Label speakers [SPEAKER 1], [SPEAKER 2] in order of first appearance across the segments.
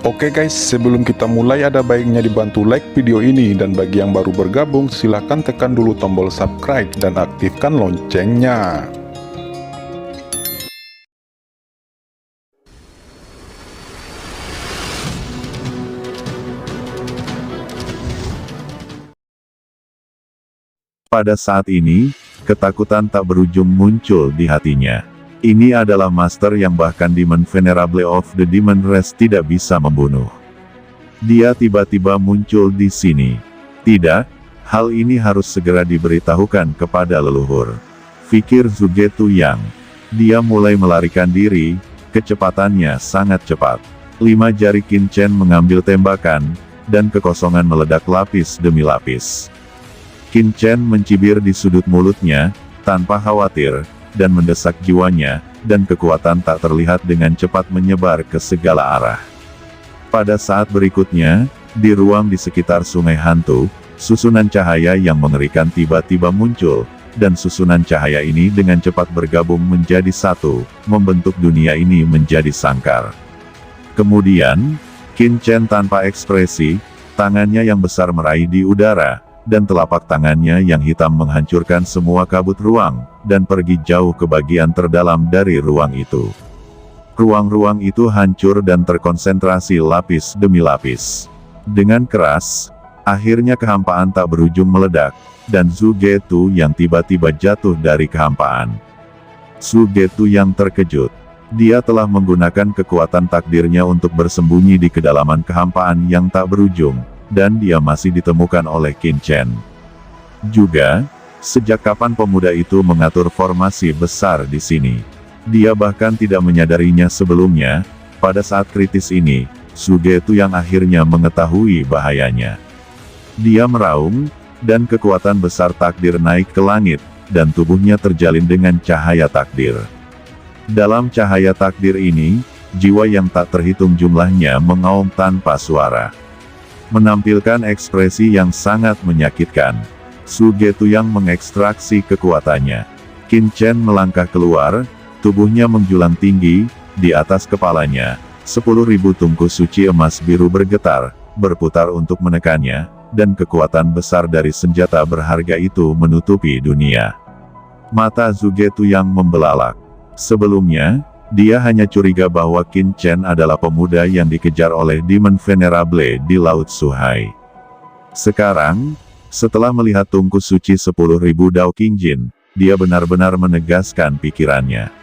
[SPEAKER 1] Oke guys, sebelum kita mulai ada baiknya dibantu like video ini, dan bagi yang baru bergabung silahkan tekan dulu tombol subscribe dan aktifkan loncengnya.
[SPEAKER 2] Pada saat ini, ketakutan tak berujung muncul di hatinya. Ini adalah master yang bahkan Demon Venerable of the Demon Race tidak bisa membunuh. Dia tiba-tiba muncul di sini. Tidak, hal ini harus segera diberitahukan kepada leluhur, pikir Zugetu Yang. Dia mulai melarikan diri, kecepatannya sangat cepat. 5 jari Qin Chen mengambil tembakan, dan kekosongan meledak lapis demi lapis. Qin Chen mencibir di sudut mulutnya, tanpa khawatir, dan mendesak jiwanya, dan kekuatan tak terlihat dengan cepat menyebar ke segala arah. Pada saat berikutnya, di ruang di sekitar sungai hantu, susunan cahaya yang mengerikan tiba-tiba muncul, dan susunan cahaya ini dengan cepat bergabung menjadi satu, membentuk dunia ini menjadi sangkar. Kemudian, Qin Chen tanpa ekspresi, tangannya yang besar meraih di udara, dan telapak tangannya yang hitam menghancurkan semua kabut ruang, dan pergi jauh ke bagian terdalam dari ruang itu. Ruang-ruang itu hancur dan terkonsentrasi lapis demi lapis. Dengan keras, akhirnya kehampaan tak berujung meledak, dan Zugetu yang tiba-tiba jatuh dari kehampaan. Zugetu yang terkejut. Dia telah menggunakan kekuatan takdirnya untuk bersembunyi di kedalaman kehampaan yang tak berujung, dan dia masih ditemukan oleh Qin Chen. Juga, sejak kapan pemuda itu mengatur formasi besar di sini? Dia bahkan tidak menyadarinya sebelumnya. Pada saat kritis ini, Zugetu yang akhirnya mengetahui bahayanya. Dia meraung, dan kekuatan besar takdir naik ke langit, dan tubuhnya terjalin dengan cahaya takdir. Dalam cahaya takdir ini, jiwa yang tak terhitung jumlahnya mengaum tanpa suara, menampilkan ekspresi yang sangat menyakitkan. Zugetu yang mengekstraksi kekuatannya. Qin Chen melangkah keluar, tubuhnya menjulang tinggi, di atas kepalanya, 10.000 tungku suci emas biru bergetar, berputar untuk menekannya, dan kekuatan besar dari senjata berharga itu menutupi dunia. Mata Zugetu yang membelalak. Sebelumnya, dia hanya curiga bahwa Qin Chen adalah pemuda yang dikejar oleh Demon Venerable di Laut Suhai. Sekarang, setelah melihat tungku suci 10.000 Dao Qingjin, dia benar-benar menegaskan pikirannya.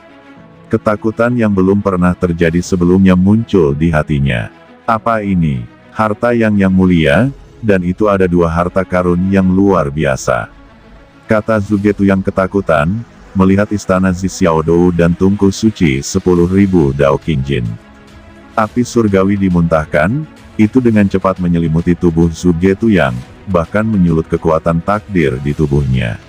[SPEAKER 2] Ketakutan yang belum pernah terjadi sebelumnya muncul di hatinya. Apa ini? Harta yang mulia, dan itu ada 2 harta karun yang luar biasa, kata Zugetu yang ketakutan, melihat istana Xiaodou dan tungku suci 10.000 Dao Qingjin. Api surgawi dimuntahkan, itu dengan cepat menyelimuti tubuh Zugetu yang, bahkan menyulut kekuatan takdir di tubuhnya.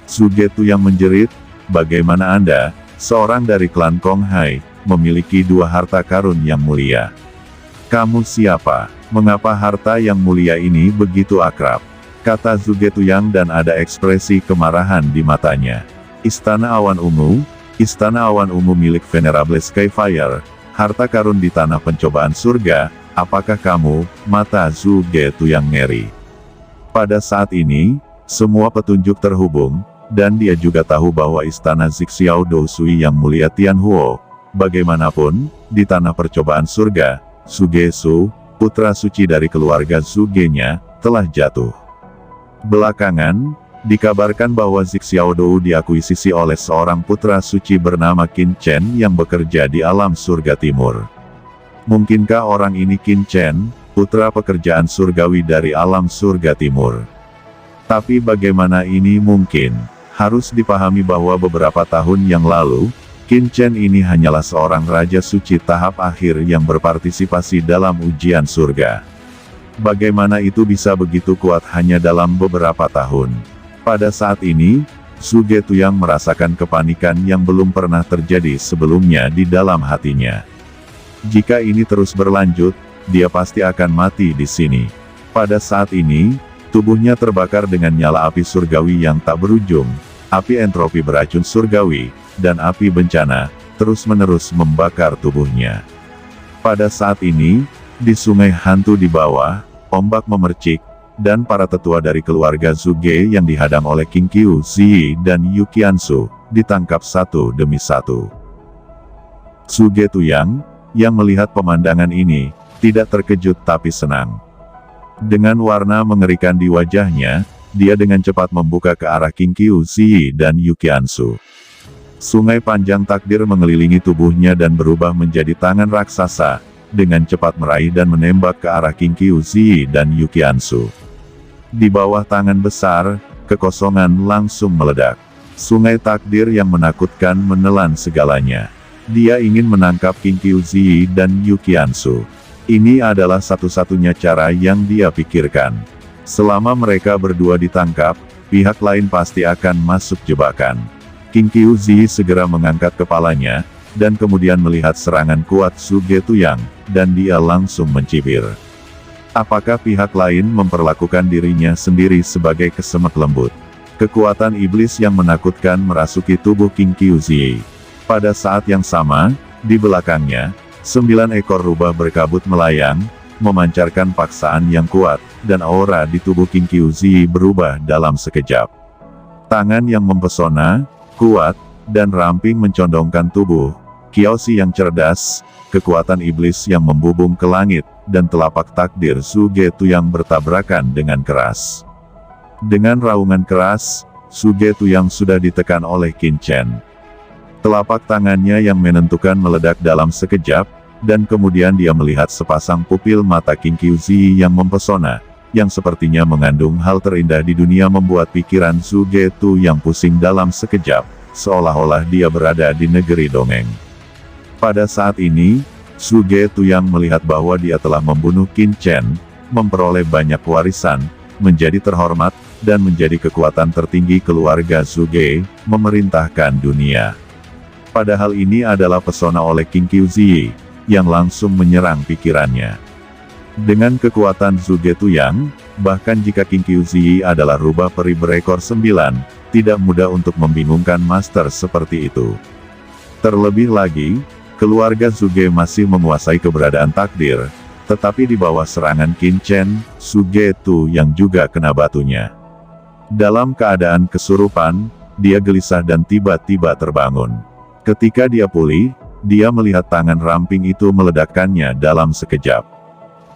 [SPEAKER 2] Zugetu yang menjerit, bagaimana Anda, seorang dari klan Kong Hai, memiliki 2 harta karun yang mulia? Kamu siapa? Mengapa harta yang mulia ini begitu akrab? Kata Zugetu yang, dan ada ekspresi kemarahan di matanya. Istana Awan Ungu milik Venerable Skyfire, harta karun di tanah pencobaan surga, apakah kamu? Mata Zugetu yang ngeri. Pada saat ini, semua petunjuk terhubung, dan dia juga tahu bahwa istana Xiaodou Sui yang mulia Tianhuo, bagaimanapun, di tanah percobaan surga, Zugesu, putra suci dari keluarga Zugenya, telah jatuh. Belakangan, dikabarkan bahwa Xiaodou diakuisisi oleh seorang putra suci bernama Qin Chen yang bekerja di alam surga timur. Mungkinkah orang ini Qin Chen, putra pekerjaan surgawi dari alam surga timur? Tapi bagaimana ini mungkin? Harus dipahami bahwa beberapa tahun yang lalu, Qin Chen ini hanyalah seorang raja suci tahap akhir yang berpartisipasi dalam ujian surga. Bagaimana itu bisa begitu kuat hanya dalam beberapa tahun? Pada saat ini, Zugetu yang merasakan kepanikan yang belum pernah terjadi sebelumnya di dalam hatinya. Jika ini terus berlanjut, dia pasti akan mati di sini. Pada saat ini, tubuhnya terbakar dengan nyala api surgawi yang tak berujung, api entropi beracun surgawi, dan api bencana, terus-menerus membakar tubuhnya. Pada saat ini, Di sungai hantu di bawah, ombak memercik, dan para tetua dari keluarga Zuge yang dihadang oleh King Qiu Ziyi dan Yu Qiansu, ditangkap satu demi satu. Zuge Tuyang, yang melihat pemandangan ini, tidak terkejut tapi senang. Dengan warna mengerikan di wajahnya, dia dengan cepat membuka ke arah King Qiu Ziyi dan Yu Qiansu. Sungai panjang takdir mengelilingi tubuhnya dan berubah menjadi tangan raksasa, dengan cepat meraih dan menembak ke arah King Qiu Ziyi dan Yu Qiansu. Di bawah tangan besar, kekosongan langsung meledak. Sungai takdir yang menakutkan menelan segalanya. Dia ingin menangkap King Qiu Ziyi dan Yu Qiansu. Ini adalah satu-satunya cara yang dia pikirkan. Selama mereka berdua ditangkap, pihak lain pasti akan masuk jebakan. King Qiu Ziyi segera mengangkat kepalanya, dan kemudian melihat serangan kuat Zuge Tuyang, dan dia langsung mencibir. Apakah pihak lain memperlakukan dirinya sendiri sebagai kesemek lembut? Kekuatan iblis yang menakutkan merasuki tubuh King Qiu Ziyi. Pada saat yang sama, di belakangnya, 9 ekor rubah berkabut melayang, memancarkan paksaan yang kuat, dan aura di tubuh King Qiu Ziyi berubah dalam sekejap. Tangan yang mempesona, kuat, dan ramping mencondongkan tubuh Qiaoxi yang cerdas, kekuatan iblis yang membubung ke langit, dan telapak takdir Zuge Tuyang bertabrakan dengan keras. Dengan raungan keras, Zuge Tuyang sudah ditekan oleh Qin Chen. Telapak tangannya yang menentukan meledak dalam sekejap, dan kemudian dia melihat sepasang pupil mata King Qiu Ziyi yang mempesona, yang sepertinya mengandung hal terindah di dunia membuat pikiran Zuge Tuyang pusing dalam sekejap, seolah-olah dia berada di negeri dongeng. Pada saat ini, Zuge Tuyang melihat bahwa dia telah membunuh Qin Chen, memperoleh banyak warisan, menjadi terhormat, dan menjadi kekuatan tertinggi keluarga Zuge, memerintahkan dunia. Padahal ini adalah pesona oleh King Qiu Ziyi, yang langsung menyerang pikirannya. Dengan kekuatan Zuge Tuyang, bahkan jika King Qiu Ziyi adalah rubah peri berekor 9, tidak mudah untuk membingungkan master seperti itu. Terlebih lagi, keluarga Zuge masih menguasai keberadaan takdir, tetapi di bawah serangan Qin Chen, Zuge Tu yang juga kena batunya. Dalam keadaan kesurupan, dia gelisah dan tiba-tiba terbangun. Ketika dia pulih, dia melihat tangan ramping itu meledakkannya dalam sekejap.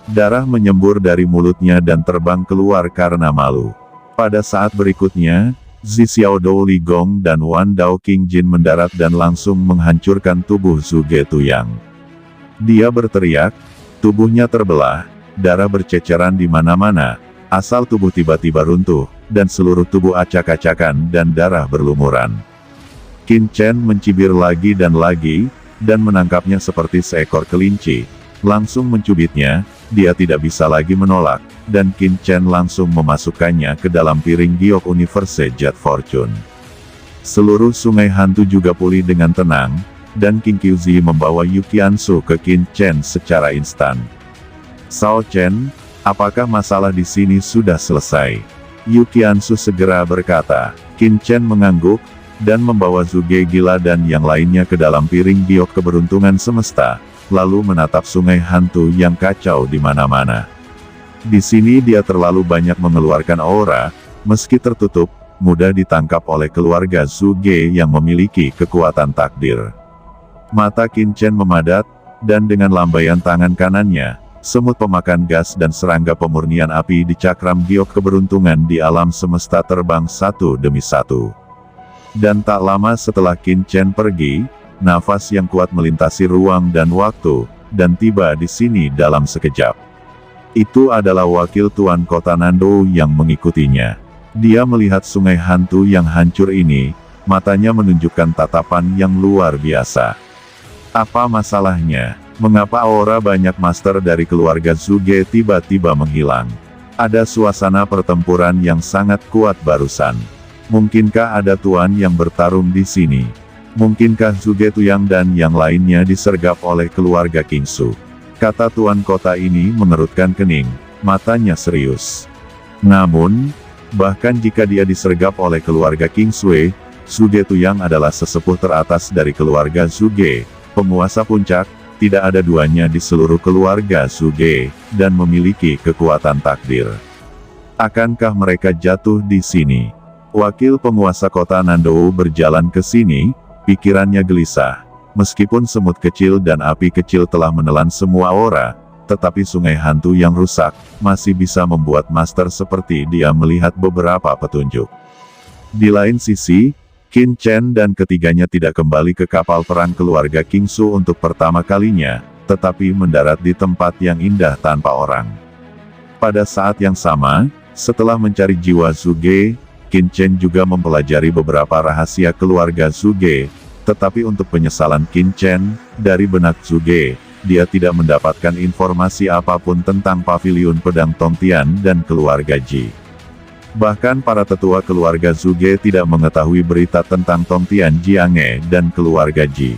[SPEAKER 2] Darah menyembur dari mulutnya dan terbang keluar karena malu. Pada saat berikutnya, Zi Xiaodou Li Gong dan Wan Dao King Jin mendarat dan langsung menghancurkan tubuh Zuge Tuyang. Dia berteriak, tubuhnya terbelah, darah berceceran di mana-mana, asal tubuh tiba-tiba runtuh, dan seluruh tubuh acak-acakan dan darah berlumuran. Qin Chen mencibir lagi, dan menangkapnya seperti seekor kelinci. Langsung mencubitnya, dia tidak bisa lagi menolak, dan Qin Chen langsung memasukkannya ke dalam piring giok Universe Jet Fortune. Seluruh sungai hantu juga pulih dengan tenang, dan King Qiu Ziyi membawa Yu Qiansu ke Qin Chen secara instan. Sao Chen, apakah masalah di sini sudah selesai? Yu Qiansu segera berkata. Qin Chen mengangguk, dan membawa Zuge Gila dan yang lainnya ke dalam piring giok keberuntungan semesta, lalu menatap sungai hantu yang kacau di mana-mana. Di sini dia terlalu banyak mengeluarkan aura, meski tertutup, mudah ditangkap oleh keluarga Zuge yang memiliki kekuatan takdir. Mata Qin Chen memadat, dan dengan lambaian tangan kanannya, semut pemakan gas dan serangga pemurnian api di cakram giok keberuntungan di alam semesta terbang satu demi satu. Dan tak lama setelah Qin Chen pergi, nafas yang kuat melintasi ruang dan waktu, dan tiba di sini dalam sekejap. Itu adalah wakil tuan kota Nando yang mengikutinya. Dia melihat sungai hantu yang hancur ini, matanya menunjukkan tatapan yang luar biasa. Apa masalahnya? Mengapa aura banyak master dari keluarga Zuge tiba-tiba menghilang? Ada suasana pertempuran yang sangat kuat barusan. Mungkinkah ada tuan yang bertarung di sini? Mungkinkah Zuge Tuyang dan yang lainnya disergap oleh keluarga Kingsu? Kata tuan kota ini mengerutkan kening, matanya serius. Namun, bahkan jika dia disergap oleh keluarga Kingsui, Zuge Tuyang adalah sesepuh teratas dari keluarga Zuge, penguasa puncak, tidak ada duanya di seluruh keluarga Suge, dan memiliki kekuatan takdir. Akankah mereka jatuh di sini? Wakil penguasa kota Nandowo berjalan ke sini, pikirannya gelisah. Meskipun semut kecil dan api kecil telah menelan semua aura, tetapi sungai hantu yang rusak, masih bisa membuat master seperti dia melihat beberapa petunjuk. Di lain sisi, Qin Chen dan ketiganya tidak kembali ke kapal perang keluarga Kingsu untuk pertama kalinya, tetapi mendarat di tempat yang indah tanpa orang. Pada saat yang sama, setelah mencari jiwa Suge, Qin Chen juga mempelajari beberapa rahasia keluarga Suge, tetapi untuk penyesalan Qin Chen, dari benak Suge, dia tidak mendapatkan informasi apapun tentang paviliun pedang Tongtian dan keluarga Ji. Bahkan para tetua keluarga Suge tidak mengetahui berita tentang Tongtian Jiange dan keluarga Ji.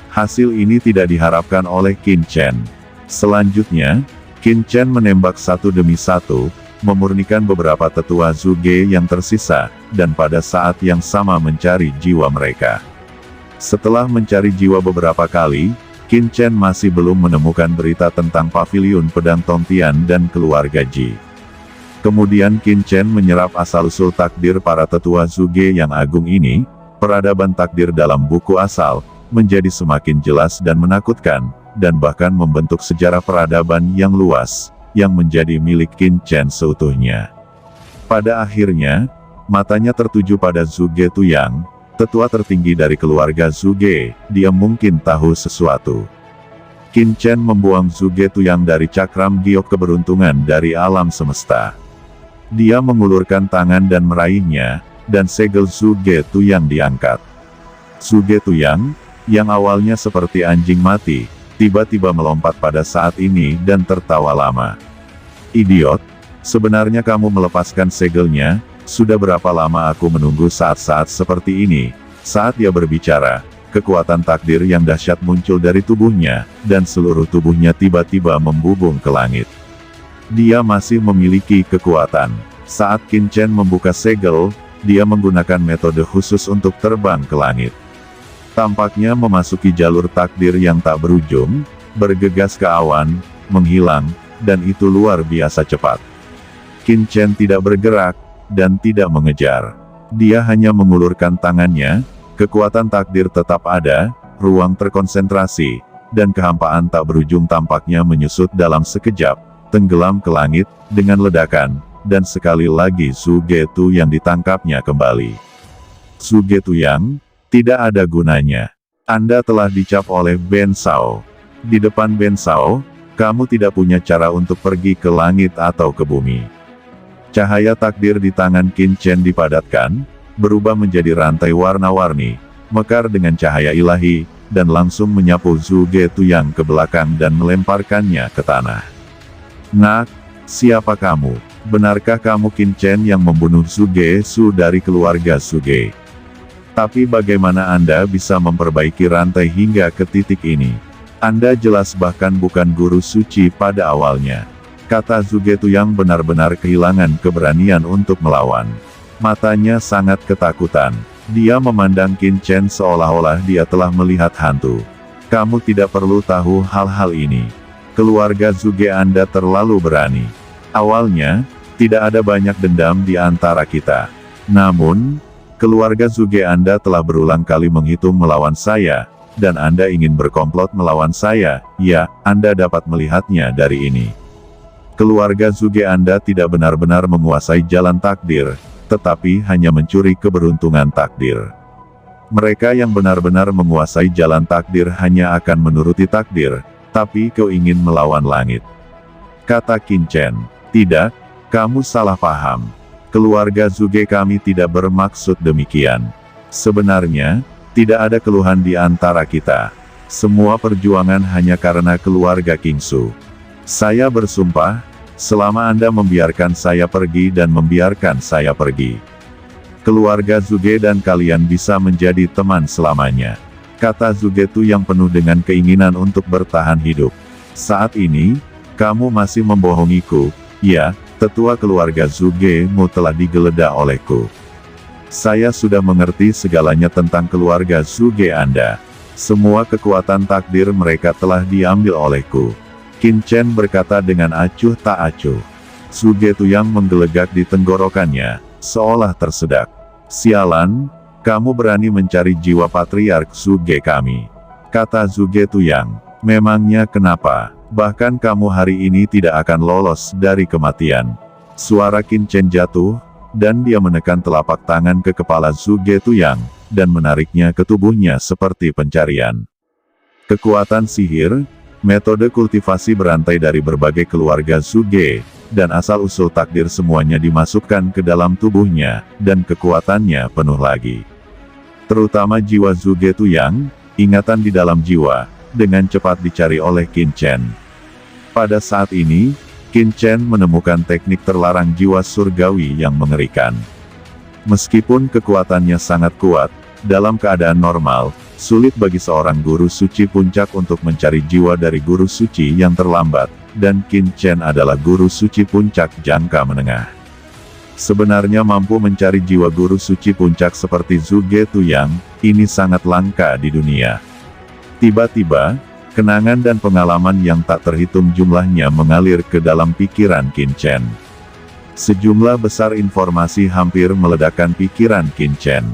[SPEAKER 2] Hasil ini tidak diharapkan oleh Qin Chen. Selanjutnya, Qin Chen menembak satu demi satu, memurnikan beberapa tetua Suge yang tersisa, dan pada saat yang sama mencari jiwa mereka. Setelah mencari jiwa beberapa kali, Qin Chen masih belum menemukan berita tentang paviliun pedang Tongtian dan keluarga Ji. Kemudian Qin Chen menyerap asal-usul takdir para tetua Suge yang agung ini, peradaban takdir dalam buku asal, menjadi semakin jelas dan menakutkan, dan bahkan membentuk sejarah peradaban yang luas, yang menjadi milik Qin Chen seutuhnya. Pada akhirnya, matanya tertuju pada Suge Tuyang, tetua tertinggi dari keluarga Suge, dia mungkin tahu sesuatu. Qin Chen membuang Suge Tuyang dari cakram giok keberuntungan dari alam semesta. Dia mengulurkan tangan dan meraihnya, dan segel Suge Tuyang diangkat. Suge Tuyang, yang awalnya seperti anjing mati, tiba-tiba melompat pada saat ini dan tertawa lama. Idiot, sebenarnya kamu melepaskan segelnya, sudah berapa lama aku menunggu saat-saat seperti ini. Saat dia berbicara, kekuatan takdir yang dahsyat muncul dari tubuhnya, dan seluruh tubuhnya tiba-tiba membubung ke langit. Dia masih memiliki kekuatan. Saat Qin Chen membuka segel, dia menggunakan metode khusus untuk terbang ke langit. Tampaknya memasuki jalur takdir yang tak berujung, bergegas ke awan, menghilang, dan itu luar biasa cepat. Qin Chen tidak bergerak, dan tidak mengejar. Dia hanya mengulurkan tangannya, kekuatan takdir tetap ada, ruang terkonsentrasi, dan kehampaan tak berujung tampaknya menyusut dalam sekejap, tenggelam ke langit, dengan ledakan, dan sekali lagi Suge Tu yang ditangkapnya kembali. Suge Tu yang, tidak ada gunanya. Anda telah dicap oleh Ben Sao. Di depan Ben Sao, kamu tidak punya cara untuk pergi ke langit atau ke bumi. Cahaya takdir di tangan Qin Chen dipadatkan, berubah menjadi rantai warna-warni, mekar dengan cahaya ilahi, dan langsung menyapu Suge Tu yang ke belakang dan melemparkannya ke tanah. Nak, siapa kamu? Benarkah kamu Qin Chen yang membunuh Suge Su dari keluarga Suge? Tapi bagaimana Anda bisa memperbaiki rantai hingga ke titik ini? Anda jelas bahkan bukan guru suci pada awalnya. Kata Suge Tu yang benar-benar kehilangan keberanian untuk melawan. Matanya sangat ketakutan. Dia memandang Qin Chen seolah-olah dia telah melihat hantu. Kamu tidak perlu tahu hal-hal ini. Keluarga Suge Anda terlalu berani. Awalnya, tidak ada banyak dendam di antara kita. Namun, keluarga Suge Anda telah berulang kali menghitung melawan saya, dan Anda ingin berkomplot melawan saya. Ya, Anda dapat melihatnya dari ini. Keluarga Suge Anda tidak benar-benar menguasai jalan takdir, tetapi hanya mencuri keberuntungan takdir. Mereka yang benar-benar menguasai jalan takdir hanya akan menuruti takdir, tapi kau ingin melawan langit. Kata Qin Chen, tidak, kamu salah paham. Keluarga Suge kami tidak bermaksud demikian. Sebenarnya, tidak ada keluhan di antara kita. Semua perjuangan hanya karena keluarga Kingsu. Saya bersumpah, selama Anda membiarkan saya pergi dan membiarkan saya pergi, keluarga Suge dan kalian bisa menjadi teman selamanya. Kata Suge Tu yang penuh dengan keinginan untuk bertahan hidup. Saat ini, kamu masih membohongiku. Ya, tetua keluarga Suge-mu telah digeledah olehku. Saya sudah mengerti segalanya tentang keluarga Suge Anda. Semua kekuatan takdir mereka telah diambil olehku. Qin Chen berkata dengan acuh tak acuh. Zhuge Tuyang menggelegak di tenggorokannya, seolah tersedak. Sialan, kamu berani mencari jiwa patriark Zhuge kami. Kata Zhuge Tuyang, memangnya kenapa? Bahkan kamu hari ini tidak akan lolos dari kematian. Suara Qin Chen jatuh, dan dia menekan telapak tangan ke kepala Zhuge Tuyang, dan menariknya ke tubuhnya seperti pencarian. Kekuatan sihir, metode kultivasi berantai dari berbagai keluarga Zhuge, dan asal-usul takdir semuanya dimasukkan ke dalam tubuhnya, dan kekuatannya penuh lagi. Terutama jiwa Zhuge Tuyang, ingatan di dalam jiwa, dengan cepat dicari oleh Qin Chen. Pada saat ini, Qin Chen menemukan teknik terlarang jiwa surgawi yang mengerikan. Meskipun kekuatannya sangat kuat, dalam keadaan normal, sulit bagi seorang guru suci puncak untuk mencari jiwa dari guru suci yang terlambat, dan Qin Chen adalah guru suci puncak jangka menengah. Sebenarnya mampu mencari jiwa guru suci puncak seperti Zhuge Tuyang, ini sangat langka di dunia. Tiba-tiba, kenangan dan pengalaman yang tak terhitung jumlahnya mengalir ke dalam pikiran Qin Chen. Sejumlah besar informasi hampir meledakkan pikiran Qin Chen.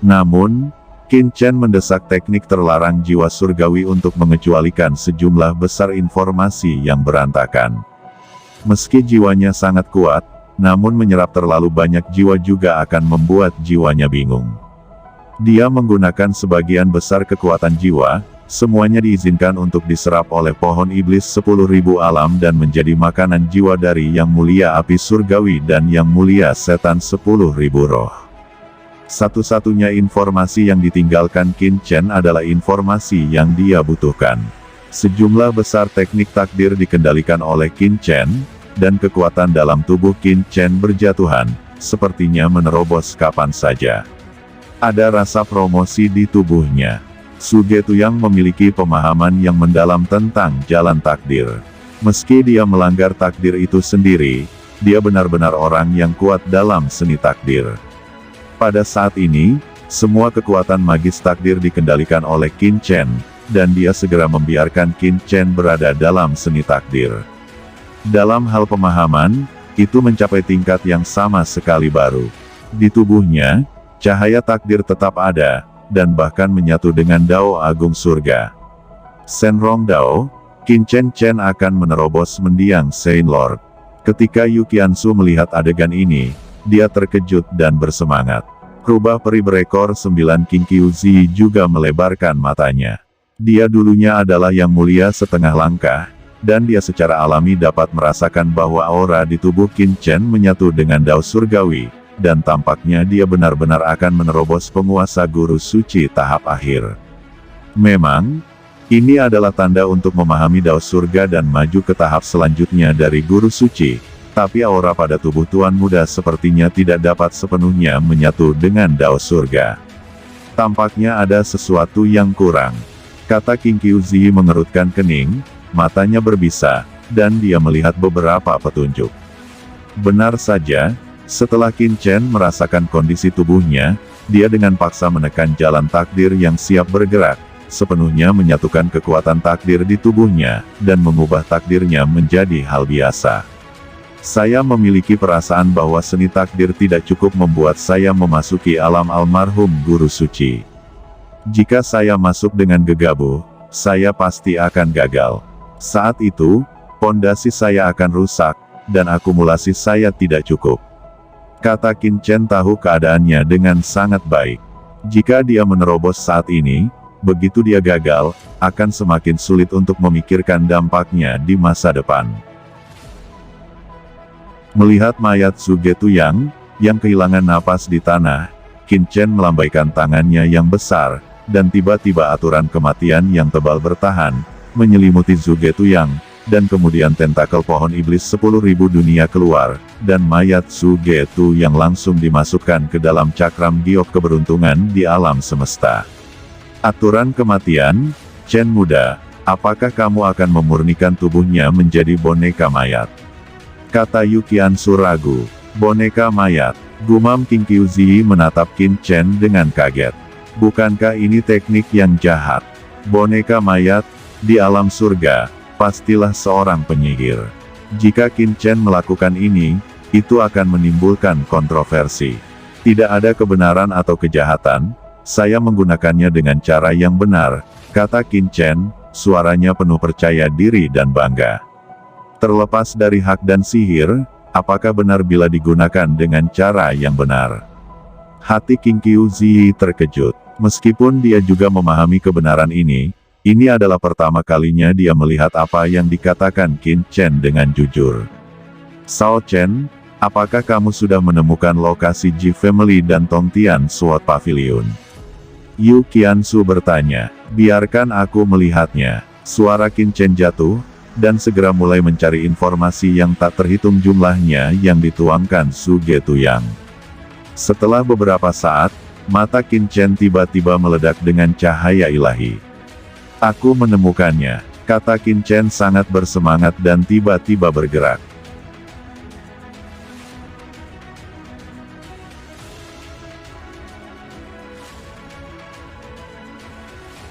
[SPEAKER 2] Namun, Qin Chen mendesak teknik terlarang jiwa surgawi untuk mengecualikan sejumlah besar informasi yang berantakan. Meski jiwanya sangat kuat, namun menyerap terlalu banyak jiwa juga akan membuat jiwanya bingung. Dia menggunakan sebagian besar kekuatan jiwa, semuanya diizinkan untuk diserap oleh pohon iblis 10.000 alam dan menjadi makanan jiwa dari yang mulia api surgawi dan yang mulia setan 10.000 roh. Satu-satunya informasi yang ditinggalkan Qin Chen adalah informasi yang dia butuhkan. Sejumlah besar teknik takdir dikendalikan oleh Qin Chen, dan kekuatan dalam tubuh Qin Chen berjatuhan, sepertinya menerobos kapan saja. Ada rasa promosi di tubuhnya. Zhuge Tuyang memiliki pemahaman yang mendalam tentang jalan takdir. Meski dia melanggar takdir itu sendiri, dia benar-benar orang yang kuat dalam seni takdir. Pada saat ini, semua kekuatan magis takdir dikendalikan oleh Qin Chen, dan dia segera membiarkan Qin Chen berada dalam seni takdir. Dalam hal pemahaman, itu mencapai tingkat yang sama sekali baru. Di tubuhnya, cahaya takdir tetap ada, dan bahkan menyatu dengan Dao Agung Surga. Shenrong Dao, Qin Chen akan menerobos mendiang Saint Lord. Ketika Yu Qiansu melihat adegan ini, dia terkejut dan bersemangat. Rubah peri berekor 9 King Qiu Zi juga melebarkan matanya. Dia dulunya adalah yang mulia setengah langkah, dan dia secara alami dapat merasakan bahwa aura di tubuh Qin Chen menyatu dengan Dao Surgawi, dan tampaknya dia benar-benar akan menerobos penguasa guru suci tahap akhir. Memang, ini adalah tanda untuk memahami Dao Surga dan maju ke tahap selanjutnya dari guru suci, tapi aura pada tubuh tuan muda sepertinya tidak dapat sepenuhnya menyatu dengan Dao Surga. Tampaknya ada sesuatu yang kurang. Kata King Qiu Zi mengerutkan kening, matanya berbisa, dan dia melihat beberapa petunjuk. Benar saja, setelah Qin Chen merasakan kondisi tubuhnya, dia dengan paksa menekan jalan takdir yang siap bergerak, sepenuhnya menyatukan kekuatan takdir di tubuhnya, dan mengubah takdirnya menjadi hal biasa. Saya memiliki perasaan bahwa seni takdir tidak cukup membuat saya memasuki alam almarhum guru suci. Jika saya masuk dengan gegabah, saya pasti akan gagal. Saat itu, pondasi saya akan rusak, dan akumulasi saya tidak cukup. Kata Qin Chen tahu keadaannya dengan sangat baik. Jika dia menerobos saat ini, begitu dia gagal, akan semakin sulit untuk memikirkan dampaknya di masa depan. Melihat mayat Zhuge Tuyang, yang kehilangan napas di tanah, Qin Chen melambaikan tangannya yang besar, dan tiba-tiba aturan kematian yang tebal bertahan, menyelimuti Zhuge Tuyang, dan kemudian tentakel pohon iblis 10.000 dunia keluar, dan mayat Zhuge Tuyang langsung dimasukkan ke dalam cakram giok keberuntungan di alam semesta. Aturan kematian, Chen muda, apakah kamu akan memurnikan tubuhnya menjadi boneka mayat? Kata Yu Qiansu ragu. Boneka mayat, gumam King Qiu Zi menatap Qin Chen dengan kaget. Bukankah ini teknik yang jahat? Boneka mayat, di alam surga, pastilah seorang penyihir. Jika Qin Chen melakukan ini, itu akan menimbulkan kontroversi. Tidak ada kebenaran atau kejahatan, saya menggunakannya dengan cara yang benar, kata Qin Chen, suaranya penuh percaya diri dan bangga. Terlepas dari hak dan sihir, apakah benar bila digunakan dengan cara yang benar? Hati Qin Qiuzi terkejut. Meskipun dia juga memahami kebenaran ini adalah pertama kalinya dia melihat apa yang dikatakan Qin Chen dengan jujur. Sao Chen, apakah kamu sudah menemukan lokasi Ji Family dan Tongtian Sword Pavilion? Yu Qiansu bertanya. Biarkan aku melihatnya. Suara Qin Chen jatuh, dan segera mulai mencari informasi yang tak terhitung jumlahnya yang dituangkan Su Getuyang. Setelah beberapa saat, mata Qin Chen tiba-tiba meledak dengan cahaya ilahi. Aku menemukannya, kata Qin Chen sangat bersemangat dan tiba-tiba bergerak.